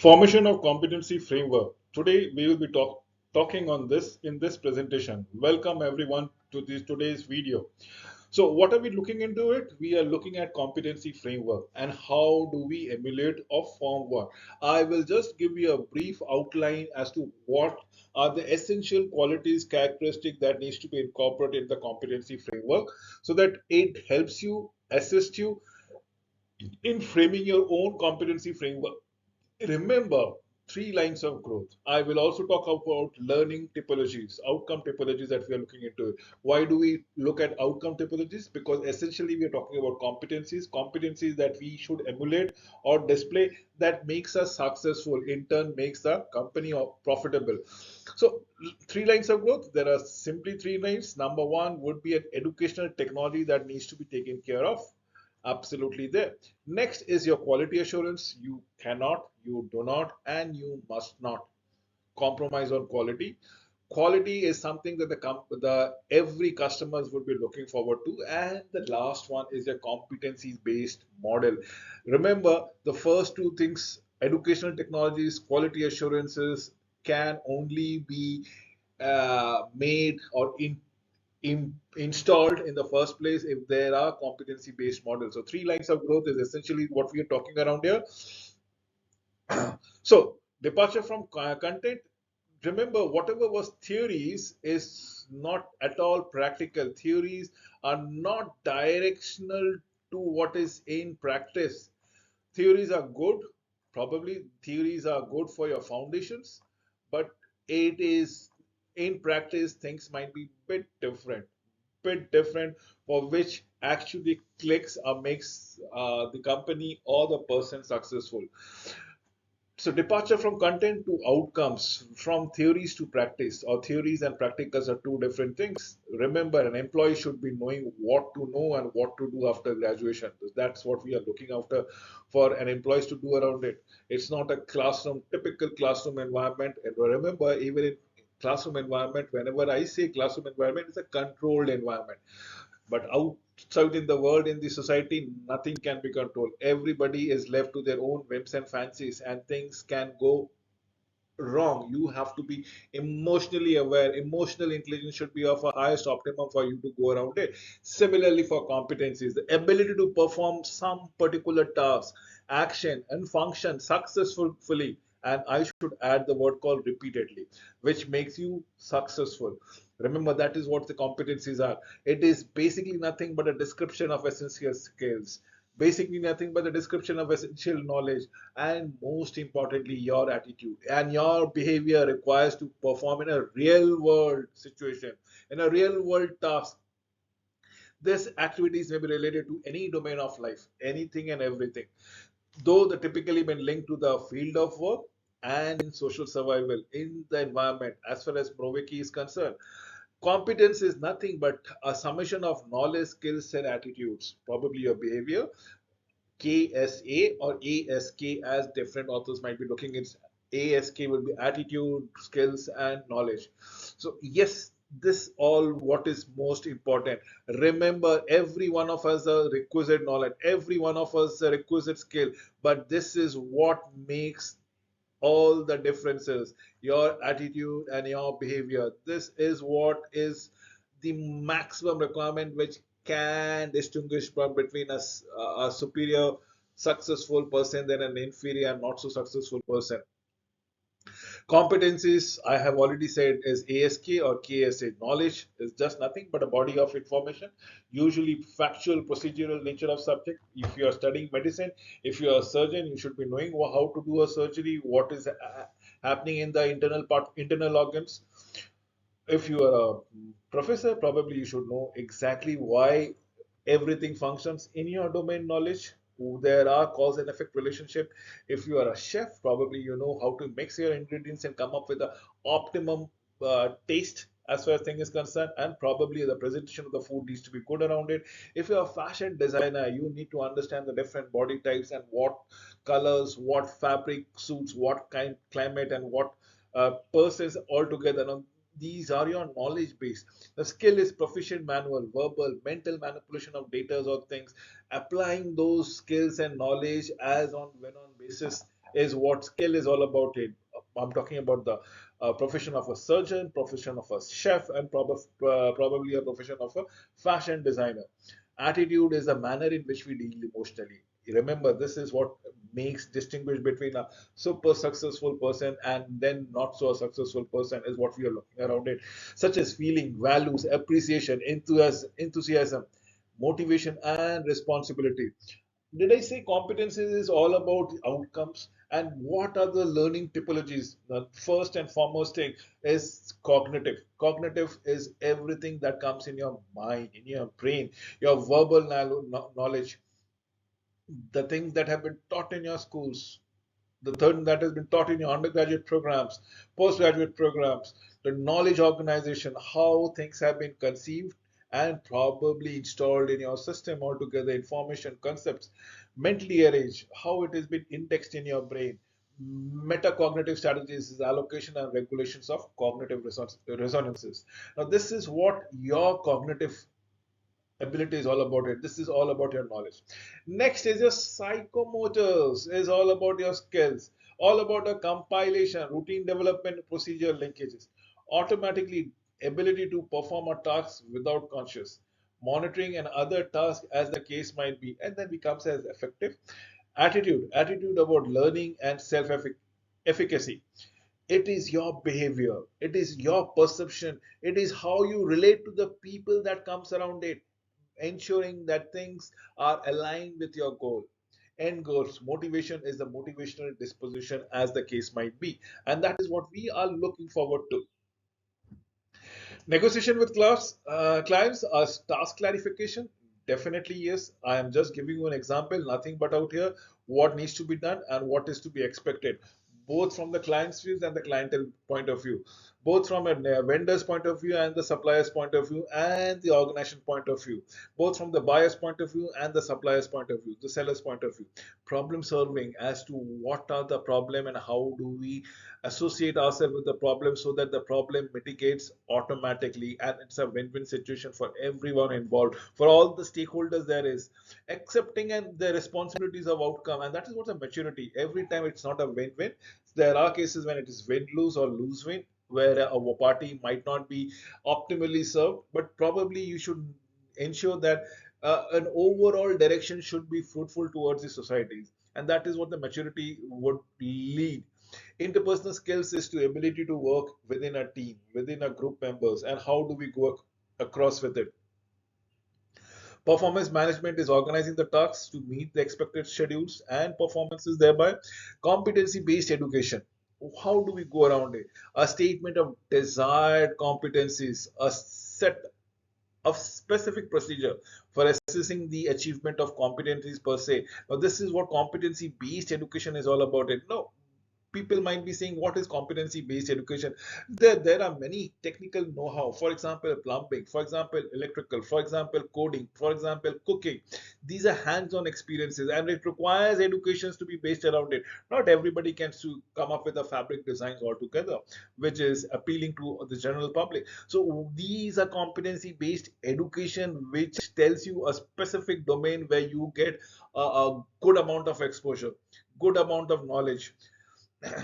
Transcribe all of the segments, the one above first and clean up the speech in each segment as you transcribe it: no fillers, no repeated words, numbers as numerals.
Formation of competency framework. Today we will be talking on this in this presentation. Welcome everyone to today's video. So what are we looking into it? We are looking at competency framework and how do we emulate or form what. I will just give you a brief outline as to what are the essential qualities, characteristics that needs to be incorporated in the competency framework so that it helps you, assist you in framing your own competency framework. Remember, three lines of growth. I will also talk about learning typologies, outcome typologies that we are looking into. Why do we look at outcome typologies? Because essentially we are talking about competencies that we should emulate or display that makes us successful, in turn makes the company profitable. So three lines of growth, there are simply three lines. Number one would be an educational technology that needs to be taken care of. Absolutely there. Next is your quality assurance. You cannot, you do not, and you must not compromise on quality. Quality is something that the every customers would be looking forward to. And the last one is a competencies based model. Remember, the first two things, educational technologies, quality assurances, can only be made or installed in the first place if there are competency based models. So three lines of growth is essentially what we are talking around here. So departure from content. Remember, whatever was theories is not at all practical. Theories are not directional to what is in practice. Theories are good, probably theories are good for your foundations, but it is in practice things might be bit different for which actually clicks or makes the company or the person successful. So departure from content to outcomes, from theories to practice, or theories and practicals are two different things. Remember, an employee should be knowing what to know and what to do after graduation. That's what we are looking after for an employees to do around it. It's not a classroom, typical classroom environment. And remember, even in classroom environment, whenever I say classroom environment, it's a controlled environment. But outside in the world, in the society, nothing can be controlled. Everybody is left to their own whims and fancies, and things can go wrong. You have to be emotionally aware. Emotional intelligence should be of a highest optimum for you to go around it. Similarly, for competencies, the ability to perform some particular task, action, and function successfully. And I should add the word called repeatedly, which makes you successful. Remember, that is what the competencies are. It is basically nothing but a description of essential skills, basically nothing but the description of essential knowledge, and most importantly your attitude and your behavior requires to perform in a real world situation, in a real world task. These activities may be related to any domain of life, anything and everything, though they typically been linked to the field of work and in social survival in the environment. As far as Broveki is concerned, competence is nothing but a summation of knowledge, skills, and attitudes, probably your behavior. KSA or ASK, as different authors might be looking at. ASK will be attitude, skills, and knowledge. So, yes, this all what is most important. Remember, every one of us a requisite knowledge, every one of us a requisite skill, but this is what makes all the differences, your attitude and your behavior. This is what is the maximum requirement which can distinguish between a superior successful person than an inferior and not so successful person. Competencies, I have already said, is ASK or KSA. Knowledge is just nothing but a body of information, usually factual, procedural nature of subject. If you are studying medicine, if you are a surgeon, you should be knowing how to do a surgery, what is happening in the internal organs. If you are a professor, probably you should know exactly why everything functions in your domain knowledge. There are cause and effect relationship. If you are a chef, probably you know how to mix your ingredients and come up with the optimum taste as far as thing is concerned, and probably the presentation of the food needs to be good around it. If you're a fashion designer, you need to understand the different body types and what colors, what fabric suits what kind climate and what persons altogether. Now, these are your knowledge base. The skill is proficient manual, verbal, mental manipulation of data or things, applying those skills and knowledge as on when on basis is what skill is all about. It. I'm talking about the profession of a surgeon, profession of a chef, and probably a profession of a fashion designer. Attitude is the manner in which we deal emotionally. Remember, this is what makes distinguish between a super successful person and then not so successful person is what we are looking around it, such as feeling, values, appreciation, enthusiasm, motivation, and responsibility. Did I say competencies is all about outcomes? And what are the learning typologies? The first and foremost thing is cognitive. Cognitive is everything that comes in your mind, in your brain, your verbal knowledge, the things that have been taught in your schools, the third that has been taught in your undergraduate programs, postgraduate programs, the knowledge organization, how things have been conceived and probably installed in your system altogether, information, concepts, mentally arranged, how it has been indexed in your brain. Metacognitive strategies is allocation and regulations of cognitive resonances. Now, this is what your cognitive ability is all about it. This is all about your knowledge. Next is your psychomotors, is all about your skills, all about a compilation, routine development, procedure linkages, automatically ability to perform a task without conscious, monitoring and other tasks as the case might be, and then becomes as effective. Attitude about learning and self efficacy. It is your behavior, it is your perception, it is how you relate to the people that comes around it, ensuring that things are aligned with your goal. End goals. Motivation is the motivational disposition, as the case might be. And that is what we are looking forward to. Negotiation with clients as task clarification. Definitely, yes. I am just giving you an example, nothing but out here what needs to be done and what is to be expected, both from the client's views and the clientele point of view, both from a vendor's point of view and the supplier's point of view and the organization point of view, both from the buyer's point of view and the supplier's point of view, the seller's point of view. Problem solving as to what are the problem and how do we associate ourselves with the problem so that the problem mitigates automatically and it's a win-win situation for everyone involved, for all the stakeholders. There is accepting and the responsibilities of outcome, and that is what a maturity. Every time it's not a win-win. There are cases when it is win-lose or lose-win, where a party might not be optimally served, but probably you should ensure that an overall direction should be fruitful towards the societies, and that is what the maturity would lead. Interpersonal skills is to ability to work within a team, within a group members, and how do we work across with it. Performance management is organizing the tasks to meet the expected schedules and performances, thereby competency based education. How do we go around it? A statement of desired competencies, a set of specific procedure for assessing the achievement of competencies per se. Now, this is what competency based education is all about. It no, people might be saying, what is competency based education? There are many technical know-how, for example plumbing, for example electrical, for example coding, for example cooking. These are hands-on experiences and it requires educations to be based around it. Not everybody can come up with a fabric designs altogether which is appealing to the general public. So these are competency based education which tells you a specific domain where you get a good amount of exposure, good amount of knowledge.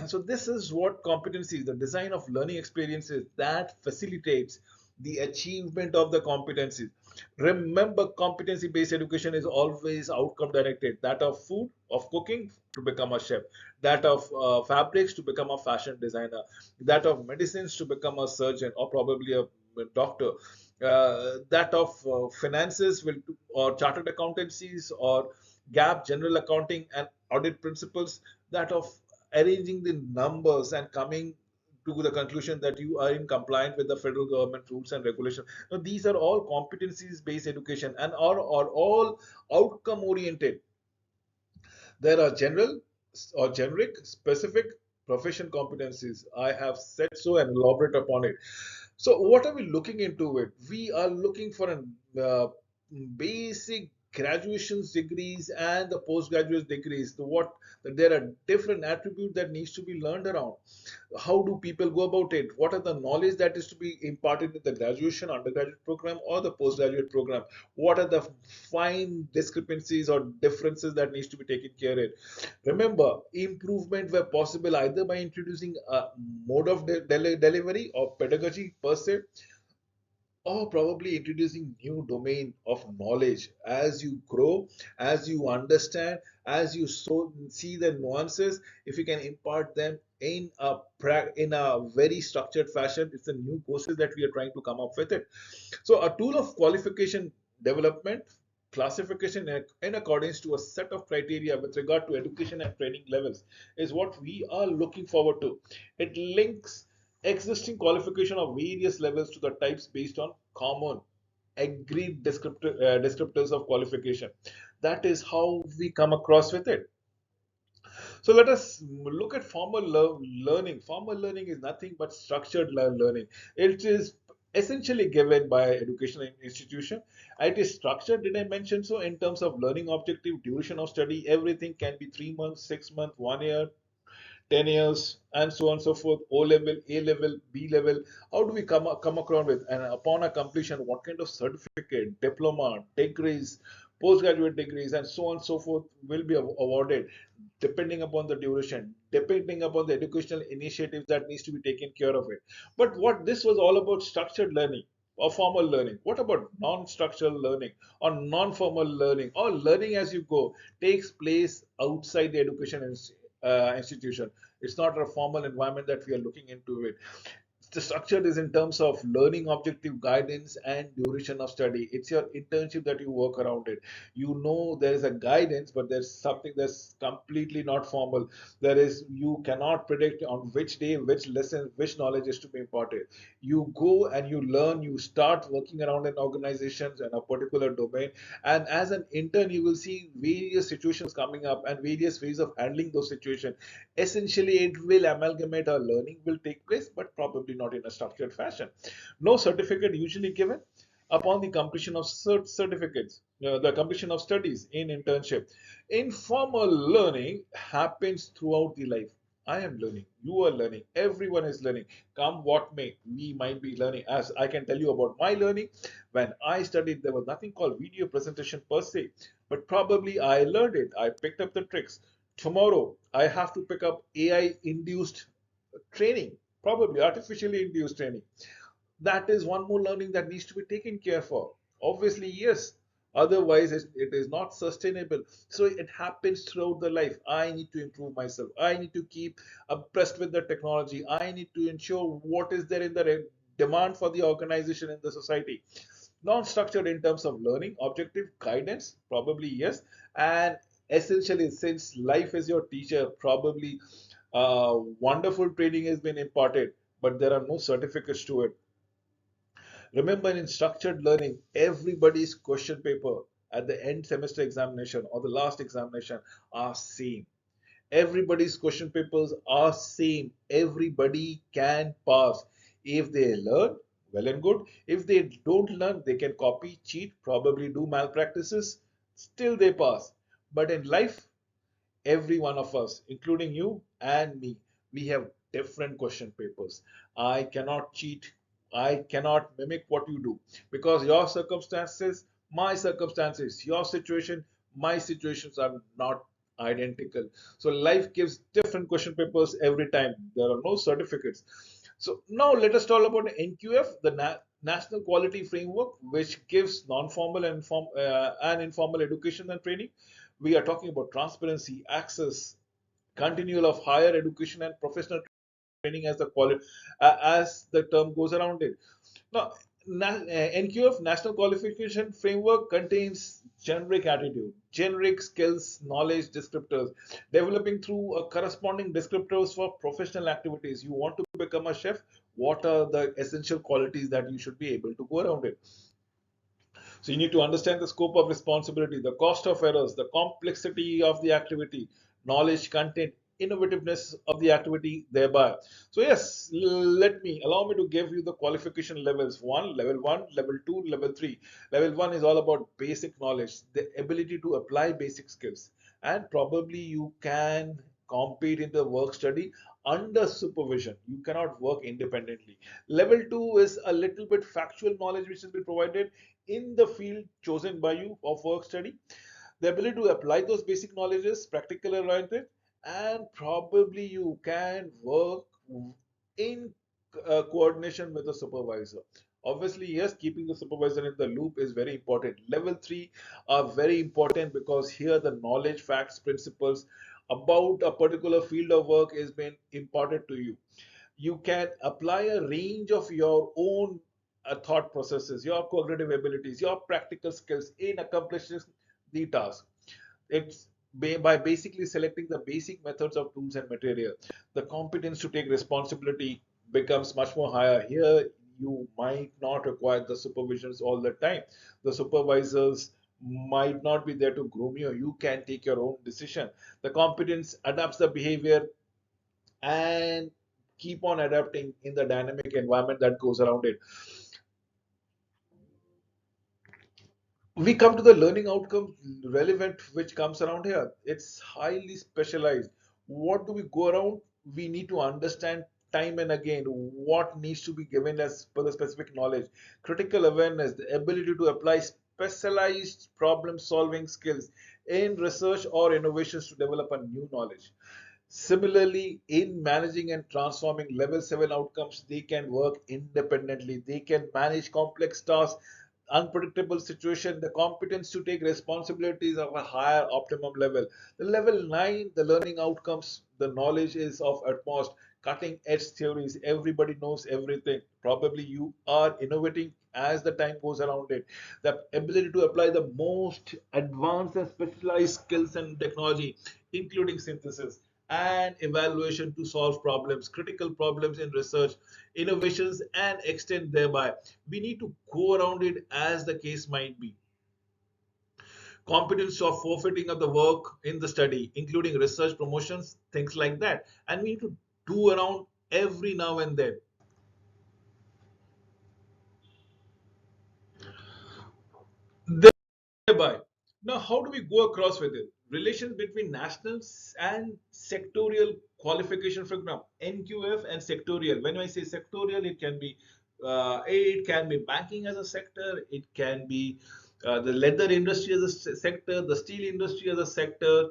So this is what competency is, the design of learning experiences that facilitates the achievement of the competencies. Remember, competency based education is always outcome directed, that of food, of cooking to become a chef, that of fabrics to become a fashion designer, that of medicines to become a surgeon or probably a doctor, that of finances will or chartered accountancies or gap general accounting and audit principles, that of arranging the numbers and coming to the conclusion that you are in compliance with the federal government rules and regulations. Now, these are all competencies based education and are all outcome oriented. There are general or generic, specific profession competencies. I have said so and elaborate upon it. So, what are we looking into it? We are looking for a basic graduation's degrees and the postgraduate degrees, there are different attributes that needs to be learned around. How do people go about it? What are the knowledge that is to be imparted in the graduation, undergraduate program, or the postgraduate program? What are the fine discrepancies or differences that needs to be taken care of? Remember, improvement were possible either by introducing a mode of delivery or pedagogy per se, or probably introducing new domain of knowledge. As you grow, as you understand, as you see the nuances, if you can impart them in a very structured fashion, it's the new courses that we are trying to come up with it. So a tool of qualification development, classification in accordance to a set of criteria with regard to education and training levels is what we are looking forward to. It links existing qualification of various levels to the types based on common agreed descriptors of qualification. That is how we come across with it. So let us look at learning. Formal learning is nothing but structured learning. It is essentially given by educational institution. It is structured, did I mention so, in terms of learning objective, duration of study, everything can be 3 months, 6 months, 1 year, 10 years, and so on and so forth. O level, A level, B level. How do we come across with? And upon a completion, what kind of certificate, diploma, degrees, postgraduate degrees, and so on and so forth will be awarded depending upon the duration, depending upon the educational initiatives that needs to be taken care of it. But what this was all about structured learning or formal learning. What about non-structural learning or non-formal learning or learning as you go takes place outside the education institution? It's not a formal environment that we are looking into it. The structure is in terms of learning objective, guidance, and duration of study. It's your internship that you work around it. You know there is a guidance, but there's something that's completely not formal. There is, you cannot predict on which day, which lesson, which knowledge is to be imparted. You go and you learn, you start working around in organizations in a particular domain, and as an intern you will see various situations coming up and various ways of handling those situations. Essentially, it will amalgamate, our learning will take place, but probably not in a structured fashion. No certificate usually given upon the completion of certificates, the completion of studies in internship. Informal learning happens throughout the life. I am learning, you are learning, everyone is learning. Come what may, we might be learning. As I can tell you about my learning, when I studied, there was nothing called video presentation per se, but probably I learned it. I picked up the tricks. Tomorrow, I have to pick up AI induced training, probably artificially induced training. That is one more learning that needs to be taken care for. Obviously, yes. Otherwise, it is not sustainable. So it happens throughout the life. I need to improve myself. I need to keep abreast with the technology. I need to ensure what is there in the demand for the organization in the society. Non-structured in terms of learning, objective, guidance, probably yes. And essentially, since life is your teacher, probably wonderful training has been imparted, but there are no certificates to it. Remember, in structured learning, everybody's question paper at the end semester examination or the last examination are same. Everybody's question papers are same. Everybody can pass. If they learn, well and good. If they don't learn, they can copy, cheat, probably do malpractices. Still they pass. But in life, every one of us, including you and me, we have different question papers. I cannot cheat. I cannot mimic what you do because your circumstances, my circumstances, your situation, my situations are not identical. So life gives different question papers every time. There are no certificates. So now let us talk about NQF, the National Quality Framework, which gives non-formal and informal education and training. We are talking about transparency, access, continual of higher education and professional training as the quality as the term goes around it. Now, NQF National Qualification Framework contains generic attitude, generic skills, knowledge descriptors, developing through a corresponding descriptors for professional activities. You want to become a chef? What are the essential qualities that you should be able to go around it? So you need to understand the scope of responsibility, the cost of errors, the complexity of the activity, knowledge content, innovativeness of the activity thereby. So yes, allow me to give you the qualification levels. One, level two, level three. Level one is all about basic knowledge, the ability to apply basic skills, and probably you can compete in the work study under supervision. You cannot work independently. Level two is a little bit factual knowledge which has been provided in the field chosen by you of work study, the ability to apply those basic knowledges, practical oriented, and probably you can work in coordination with the supervisor. Obviously, yes, keeping the supervisor in the loop is very important. Level three are very important because here the knowledge, facts, principles about a particular field of work is being imparted to you. You can apply a range of your own thought processes, your cognitive abilities, your practical skills in accomplishing the task. It's by basically selecting the basic methods of tools and material. The competence to take responsibility becomes much more higher. Here, you might not require the supervisions all the time. The supervisors might not be there to groom you. You can take your own decision. The competence adapts the behavior and keep on adapting in the dynamic environment that goes around it. We come to the learning outcome relevant which comes around here. It's highly specialized. What do we go around? We need to understand time and again what needs to be given as per the specific knowledge, critical awareness, the ability to apply specialized problem solving skills in research or innovations to develop a new knowledge. Similarly, in managing and transforming level 7 outcomes, they can work independently. They can manage complex tasks, unpredictable situation, the competence to take responsibilities of a higher optimum level. The level 9, the learning outcomes, the knowledge is of utmost cutting edge theories. Everybody knows everything. Probably you are innovating as the time goes around it. The ability to apply the most advanced and specialized skills and technology, including synthesis and evaluation to solve problems, critical problems in research, innovations, and extend thereby. We need to go around it as the case might be. Competence of forfeiting of the work in the study, including research promotions, things like that. And we need to do around every now and then. Thereby, now how do we go across with it? Relations between national and sectorial qualification program, NQF and sectorial. When I say sectorial, it can be banking as a sector, it can be the leather industry as a sector, the steel industry as a sector,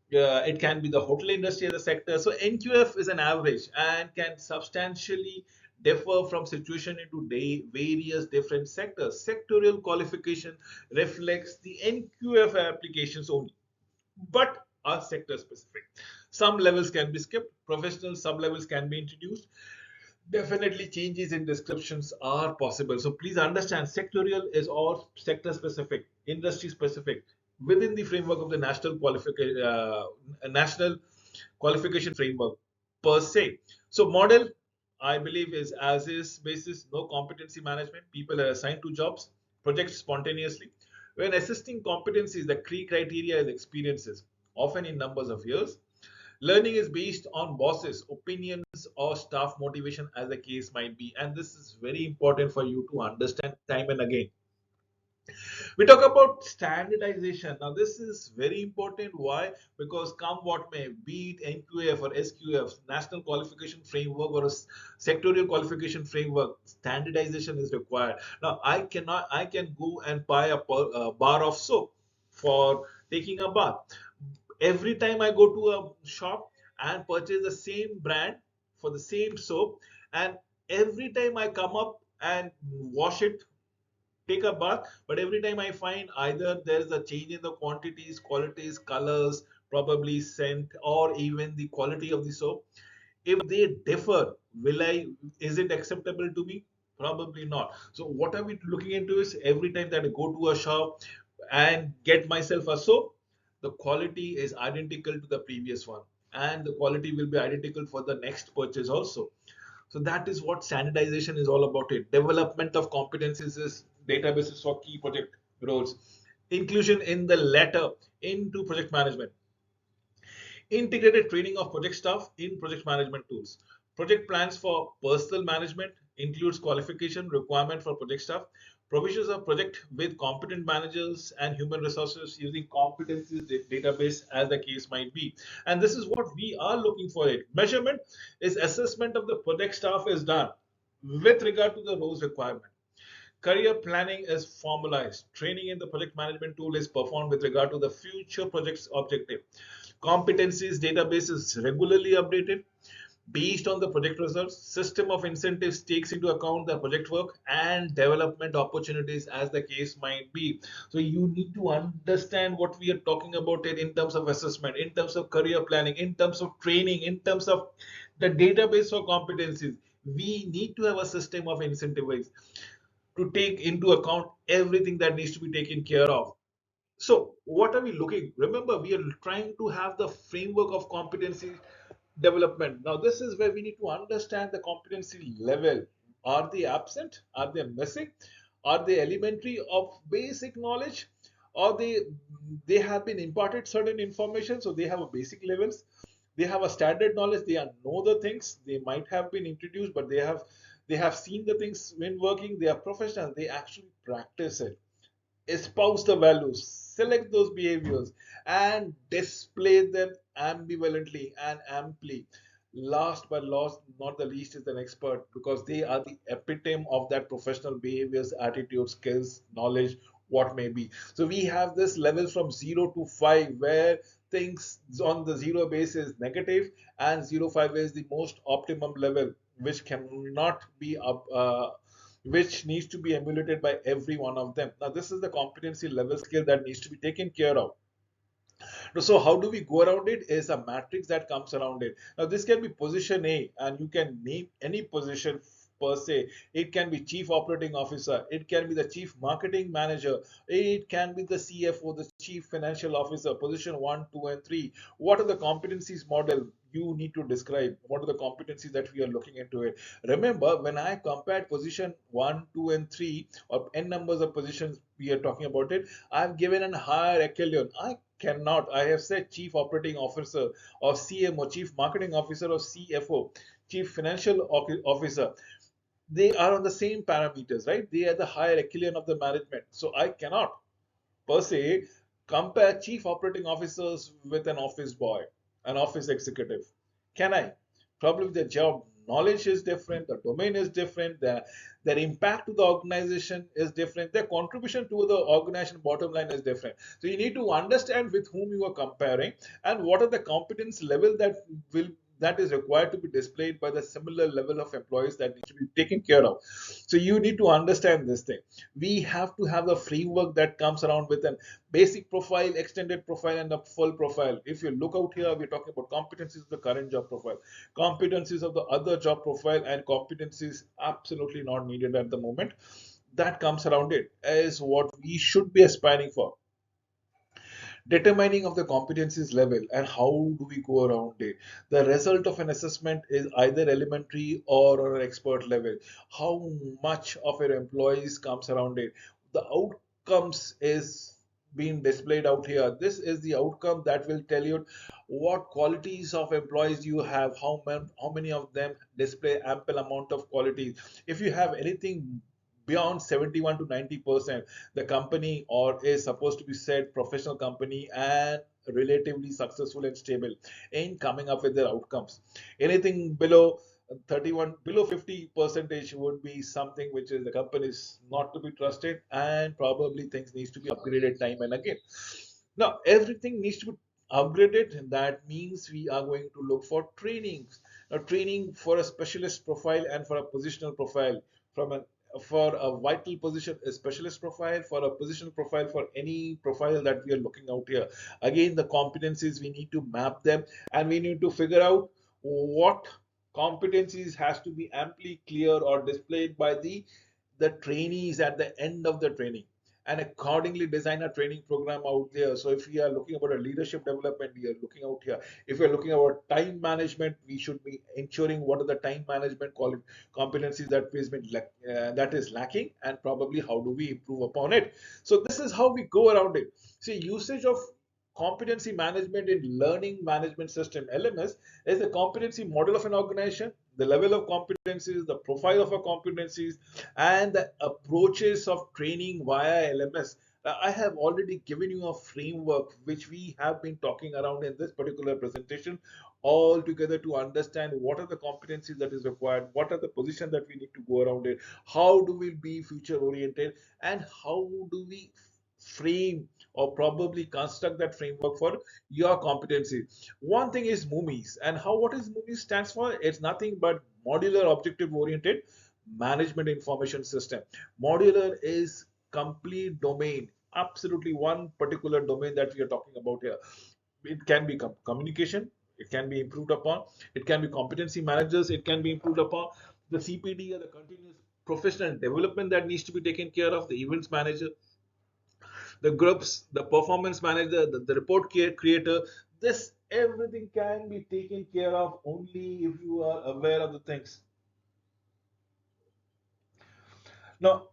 it can be the hotel industry as a sector. So NQF is an average and can substantially differ from situation into various different sectors. Sectorial qualification reflects the NQF applications only, but are sector specific. Some levels can be skipped, professional sub levels can be introduced. Definitely changes in descriptions are possible. So please understand sectorial is all sector specific, industry specific within the framework of the national qualification framework per se. So model I believe is as is basis, no competency management. People are assigned to jobs, project spontaneously. When assessing competencies, the key criteria is experiences, often in numbers of years. Learning is based on bosses, opinions, or staff motivation, as the case might be. And this is very important for you to understand time and again. We talk about standardization. Now, this is very important. Why? Because come what may, be it NQF or SQF, National Qualification Framework or a sectorial qualification framework, standardization is required. Now, I can go and buy a bar of soap for taking a bath. Every time I go to a shop and purchase the same brand for the same soap, and every time I come up and wash it, take a bath, but every time I find either there is a change in the quantities, qualities, colors, probably scent, or even the quality of the soap. If they differ, will I is it acceptable to me? Probably not. So what are we looking into is every time that I go to a shop and get myself a soap, the quality is identical to the previous one, and the quality will be identical for the next purchase also. So that is what standardization is all about. It development of competencies is databases for key project roles, inclusion in the latter into project management, Integrated training of project staff in project management tools. Project plans for personal management includes qualification requirement for project staff. Provisions of project with competent managers and human resources using competencies database as the case might be. And this is what we are looking for it. Measurement is assessment of the project staff is done with regard to the roles requirement. Career planning is formalized. Training in the project management tool is performed with regard to the future project's objective. Competencies database is regularly updated based on the project results. System of incentives takes into account the project work and development opportunities as the case might be. So you need to understand what we are talking about it in terms of assessment, in terms of career planning, in terms of training, in terms of the database for competencies. We need to have a system of incentives to take into account everything that needs to be taken care of. So, what are we looking? Remember, we are trying to have the framework of competency development. Now, this is where we need to understand the competency level. Are they absent? Are they missing? Are they elementary of basic knowledge? Or they have been imparted certain information, so they have a basic levels. They have a standard knowledge. They are know the things. They might have been introduced, but they have seen the things when working. They are professional. They actually practice it, espouse the values, select those behaviors, and display them ambivalently and amply. Last but not the least is an expert, because they are the epitome of that professional behaviors, attitude, skills, knowledge, what may be. So we have this level from 0 to 5, where things on the 0 base is negative, and 0 5 is the most optimum level, which cannot be which needs to be emulated by every one of them. Now, this is the competency level scale that needs to be taken care of. So how do we go around it? Is a matrix that comes around it. Now this can be position A, and you can name any position per se. It can be chief operating officer, it can be the chief marketing manager, it can be the CFO, the chief financial officer, position 1, 2, and 3. What are the competencies model? You need to describe what are the competencies that we are looking into it. Remember, when I compared position 1, 2, and 3, or n numbers of positions we are talking about it, I've given an higher echelon. I cannot. I have said chief operating officer or CMO, chief marketing officer or CFO, chief financial officer. They are on the same parameters, right? They are the higher echelon of the management. So I cannot per se compare chief operating officers with an office boy, an office executive. Can I? Probably their job knowledge is different, the domain is different, their impact to the organization is different, their contribution to the organization bottom line is different. So you need to understand with whom you are comparing, and what are the competence level that is required to be displayed by the similar level of employees that need to be taken care of. So you need to understand this thing. We have to have a framework that comes around with a basic profile, extended profile, and a full profile. If you look out here, we're talking about competencies of the current job profile, competencies of the other job profile, and competencies absolutely not needed at the moment. That comes around it is what we should be aspiring for. Determining of the competencies level and how do we go around it. The result of an assessment is either elementary or an expert level. How much of your employees comes around it. The outcomes is being displayed out here. This is the outcome that will tell you what qualities of employees you have, how many of them display ample amount of qualities. If you have anything beyond 71 to 90%, the company or is supposed to be said professional company and relatively successful and stable in coming up with their outcomes. Anything below 31, below 50 percentage would be something which is the company is not to be trusted, and probably things needs to be upgraded time and again. Now everything needs to be upgraded. That means we are going to look for trainings. Now training for a specialist profile and for a positional profile. From a For a vital position, a specialist profile, for a positional profile, for any profile that we are looking out here. Again, the competencies we need to map them, and we need to figure out what competencies has to be amply clear or displayed by the trainees at the end of the training, and accordingly design a training program out there. So if we are looking about a leadership development, we are looking out here. If we are looking about time management, we should be ensuring what are the time management competencies that is lacking, and probably how do we improve upon it. So this is how we go around it. See, usage of Competency management in learning management system LMS is the competency model of an organization, the level of competencies, the profile of our competencies, and the approaches of training via LMS. I have already given you a framework which we have been talking around in this particular presentation all together to understand what are the competencies that is required, what are the positions that we need to go around it, how do we be future oriented, and how do we frame or probably construct that framework for your competency. One thing is MUMIS, and how what is MUMIS stands for? It's nothing but modular objective oriented management information system. Modular is complete domain, absolutely one particular domain that we are talking about here. It can be communication, it can be improved upon, it can be competency managers, it can be improved upon, the CPD or the continuous professional development that needs to be taken care of, the events manager, the groups, the performance manager, the report creator. This everything can be taken care of only if you are aware of the things. Now,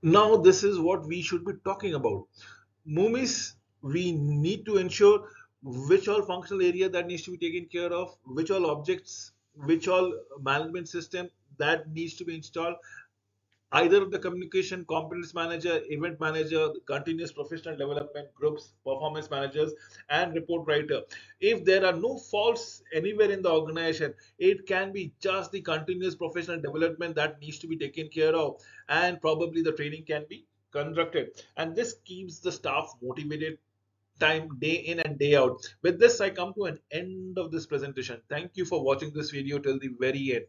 now this is what we should be talking about. Mumis, we need to ensure which all functional area that needs to be taken care of, which all objects, which all management system that needs to be installed, either of the communication, competence manager, event manager, continuous professional development groups, performance managers, and report writer. If there are no faults anywhere in the organization, it can be just the continuous professional development that needs to be taken care of, and probably the training can be conducted. And this keeps the staff motivated time day in and day out. With this, I come to an end of this presentation. Thank you for watching this video till the very end.